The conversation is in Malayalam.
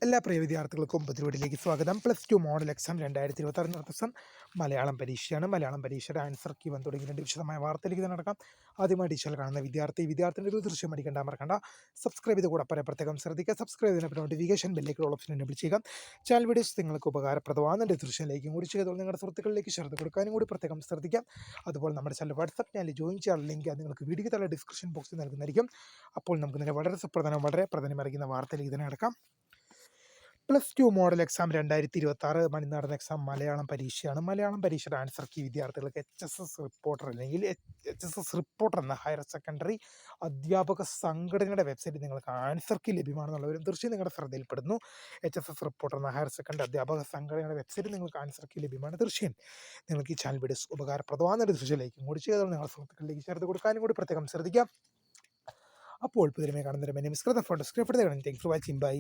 എല്ലാ പ്രിയ വിദ്യാർത്ഥികൾക്കും പുതിയവിടിലേക്ക് സ്വാഗതം. +2 മോഡൽ എക്സാം 2026 ദിവസം മലയാളം പരീക്ഷയാണ്. മലയാളം പരീക്ഷയുടെ ആൻസർ കീ വന്ന് തുടങ്ങിയിട്ടുണ്ട്. വിശദമായ വാർത്തയിലേക്ക് തന്നെ നടക്കാം. ആദ്യമായി ടീച്ചർ കാണുന്ന വിദ്യാർത്ഥിൻ്റെ ഒരു ദൃശ്യം അടിക്കേണ്ട മറക്കണ്ട. സബ്സ്ക്രൈബ് ചെയ്ത് കൂടെ പ്രത്യേകം ശ്രദ്ധിക്കുക. സബ്സ്ക്രൈബ് ചെയ്തതിന് നോട്ടിഫിക്കേഷൻ ബെല്ലേക്കുള്ള ഓപ്ഷൻ എനേബിൾ ചെയ്യുക. ചാനൽ വീഡിയോസ് നിങ്ങൾക്ക് ഉപകാരപ്രദമാകുന്ന ദൃശ്യത്തിലേക്കും കൂടി ചെയ്തോളൂ. നിങ്ങളുടെ സുഹൃത്തുക്കളിലേക്ക് ഷെയർ കൊടുക്കാനും കൂടി പ്രത്യേകം ശ്രദ്ധിക്കാം. അതുപോലെ നമ്മുടെ ചാനൽ വാട്സ്ആപ്പ് ചാനൽ ജോയിൻ ചെയ്യാനുള്ള ലിങ്ക് നിങ്ങൾക്ക് വീഡിയോ തല ഡിസ്ക്രിപ്ഷൻ ബോക്സിൽ നൽകുന്നതായിരിക്കും. അപ്പോൾ നമുക്ക് തന്നെ വളരെ പ്രധാനമറിയുന്ന വാർത്തയിലേക്ക് തന്നെ നടക്കാം. +2 മോഡൽ എക്സാം 2026 നടന്ന എക്സാം മലയാളം പരീക്ഷയാണ്. മലയാളം പരീക്ഷയുടെ ആൻസർ കീ വിദ്യാർത്ഥികൾക്ക് HSS റിപ്പോർട്ടർ അല്ലെങ്കിൽ HSS റിപ്പോർട്ടർ എന്ന ഹയർ സെക്കൻഡറി അധ്യാപക സംഘടനയുടെ വെബ്സൈറ്റിൽ നിങ്ങൾക്ക് ആൻസർ കീ ലഭ്യമാണെന്നുള്ള ഒരു ദൃശ്യം നിങ്ങളുടെ ശ്രദ്ധയിൽപ്പെടുന്നു. HSS റിപ്പോർട്ടർ എന്ന ഹയർ സെക്കൻഡറി അധ്യാപക സംഘടനയുടെ വെബ്സൈറ്റിൽ നിങ്ങൾക്ക് ആൻസർ കീ ലഭ്യമാണ്. ദൃശ്യം നിങ്ങൾക്ക് ഈ ചാനൽ വീഡിയോസ് ഉപകാരപ്രദമാകുന്ന ദൃശ്യത്തിലേക്കും കൂടി ചെയ്താൽ നിങ്ങളുടെ സുഹൃത്തുക്കളിലേക്ക് ചേർത്ത് കൊടുക്കാനും കൂടി പ്രത്യേകം ശ്രദ്ധിക്കാം. അപ്പോൾ പുതിയ കാണുന്നതിന് താങ്ക്സ് ഫോർ വാച്ചിങ്. ബൈ.